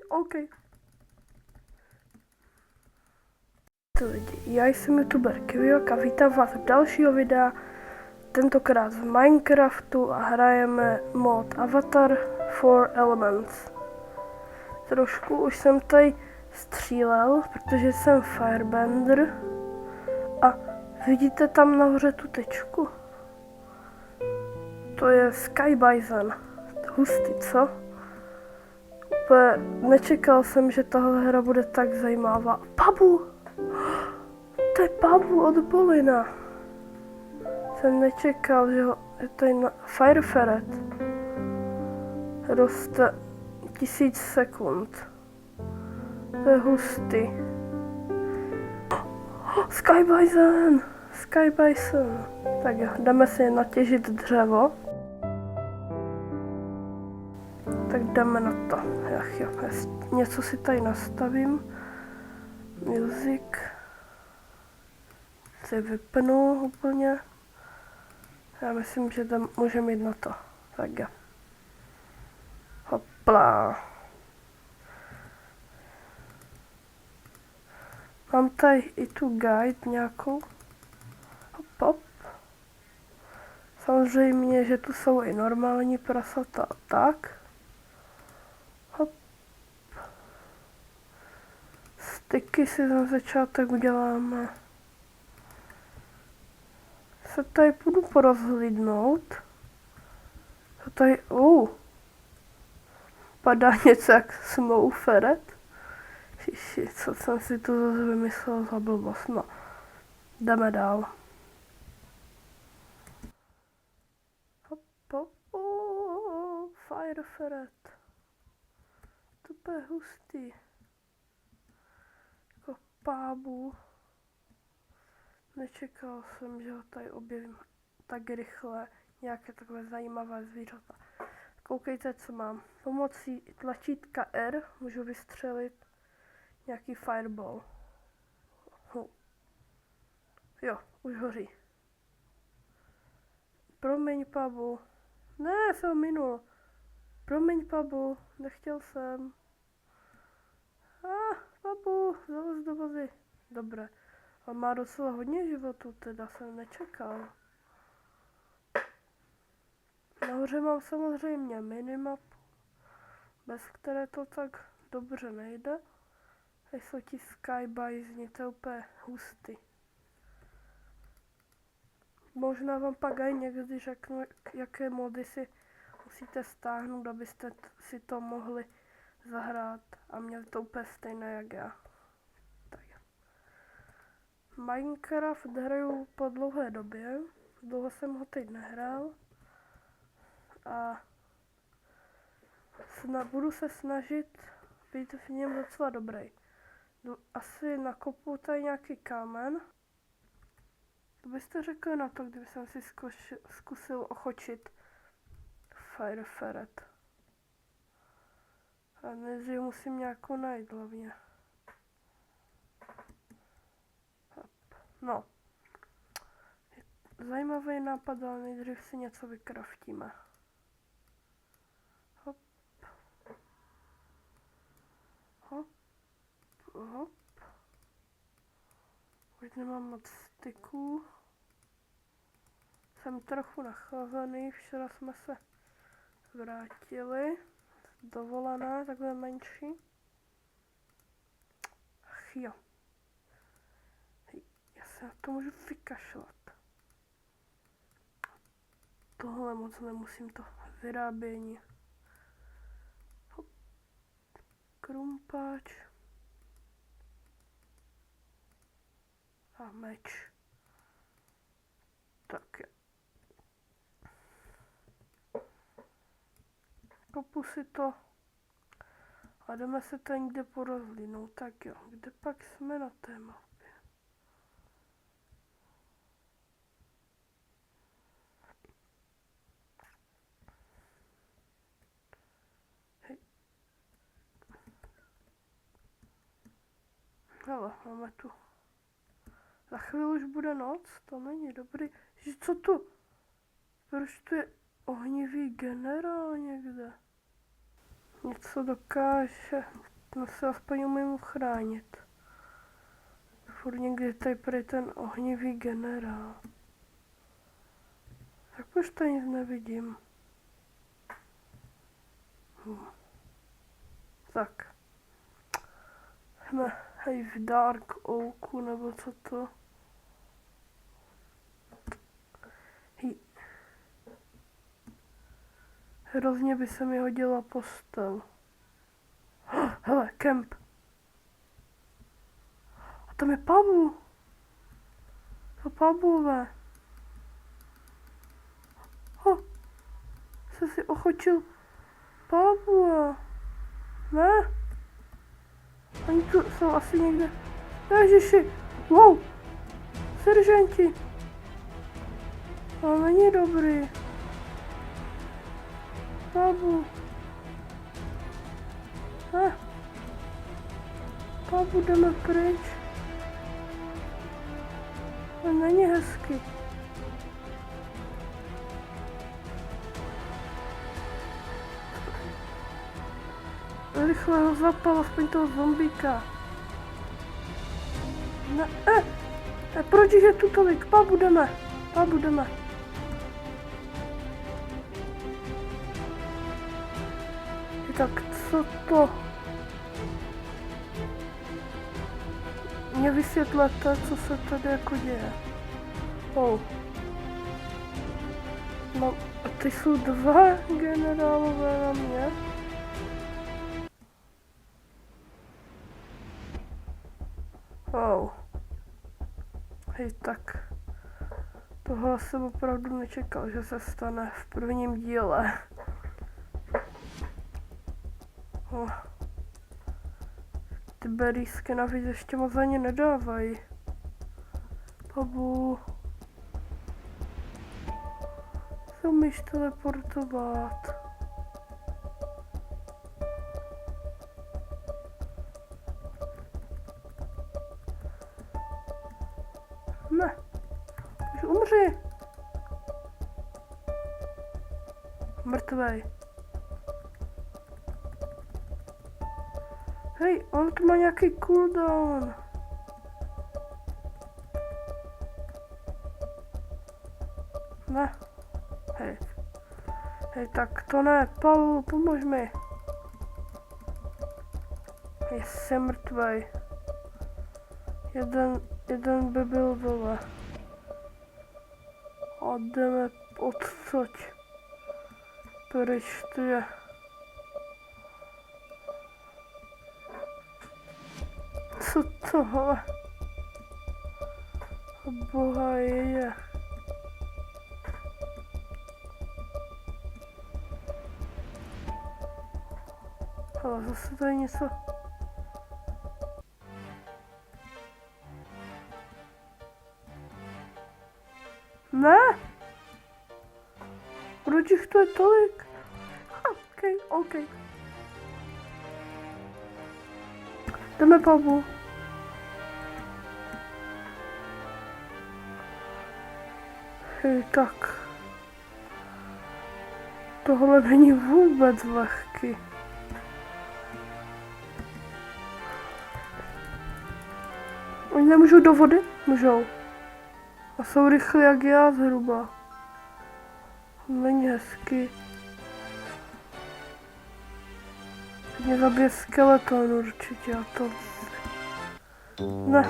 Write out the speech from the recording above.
OK. Lidi, já jsem youtuber Kviok a vítám vás u dalšího videa, tentokrát z Minecraftu a hrajeme mod Avatar 4 Elements. Trošku už jsem tady střílel, protože jsem Firebender a vidíte tam nahoře tu tečku? To je Sky Bison. Hustý, co? Úplně nečekal jsem, že tahle hra bude tak zajímavá. Babu! To je Babu od Bolina. Jsem nečekal, že je tady na Fire Ferret. Roste 1000 sekund. To je hustý. Sky Bison! Sky Bison. Tak jo, jdeme si natěžit dřevo. Tak jdeme na to. Ach jo, něco si tady nastavím. Music. Si vypnu úplně. Já myslím, že tam můžeme jít na to. Tak jo. Hopla. Mám tady i tu guide nějakou. Hop, hop. Samozřejmě, že tu jsou i normální prasata a tak. Hop. Styky si na začátek uděláme. Se tady budu porozhlídnout. Co tady, padá něco jak Snow Ferret. Šiši, co jsem si tu zase vymyslel za blbost, no. Jdeme dál. Hop, hop, Fire Ferret. To je hustý. Jako Babu. Nečekal jsem, že ho tady objevím tak rychle. Nějaké takové zajímavé zvířata. Koukejte, co mám. Pomocí tlačítka R můžu vystřelit nějaký fireball. Jo, už hoří. Promiň, Babu. Ne, jsem minul. Promiň, Babu, nechtěl jsem. Babu, zalez do vody. Dobré. A má docela hodně životů, teda jsem nečekal. Nahoře mám samozřejmě minimapu, bez které to tak dobře nejde. Tady jsou ti Sky Bisoni, to je úplně hustý. Možná vám pak aj někdy řeknu, jaké mody si musíte stáhnout, abyste si to mohli zahrát a měli to úplně stejné jak já. Minecraft hraju po dlouhé době, dlouho jsem ho teď nehrál a budu se snažit být v něm docela dobrý. Asi nakopu tady nějaký kámen. To byste řekli na to, kdyby jsem si zkusil ochočit Fire Ferret. A nejdřív musím nějakou najít hlavně. No. Zajímavý nápad, ale nejdřív si něco vykraftíme. Hop. Hop. Hop. Už nemám moc styků. Jsem trochu nachlazený, včera jsme se vrátili z dovolené, takhle menší. Ach jo. Já se na to můžu vykašlat. Tohle moc nemusím, to vyrábění. Hop. Krumpáč. A meč. Tak jo. Kopu si to a jdeme se tady někde porozlínout. Tak jo, kde pak jsme na té mapě? Hej. Hele, máme tu. Za chvíli už bude noc, to není dobrý. Co tu? Proč tu je ohnivý generál někde? něco dokáže. No se aspoň umím uchránit. Furt někdy tady prý ten ohnivý generál. Tak už to nic nevidím. Tak. Jsme hej v Dark Oaku, nebo co to? Hrozně by se mi hodila postel. Hele, kemp. A tam je Pavlu. To Pavlové. Se si ochočil Pavla. Ne? Oni tu jsou asi někde. Ježiši. Wow. Seržanti. To není dobrý. Pavlu. Ne. Pavlu, jdeme pryč. To není hezky. Rychle ho zapal, aspoň toho zombíka. Ne, proč je tu tolik? Pavlu, jdeme. Tak co to? Mě vysvětlete, co se tady jako děje. No, a ty jsou dva generálové na mě. Hej, tak. Tohle jsem opravdu nečekal, že se stane v prvním díle. Ty berýsky navíc ještě moc ani nedávají. Pabu. Se umíš teleportovat. Ne. Už umři. Mrtvej. Hej, on tu má nějaký cooldown. Ne. Hej, tak to ne. Paul, pomož mi. Jsem mrtvej. Jeden by byl dole. A jdeme odsud. Pryč tu je. Co tohle? Boha je. Ale zase tady něco. Ne? Proč jich to je tolik? OK. Jdeme, Pavlu. Hej, tak. Tohle není vůbec lehký. Oni nemůžou do vody? Můžou. A jsou rychlí jak já zhruba. Není hezky. Mě zabije skeleton určitě a to... Ne.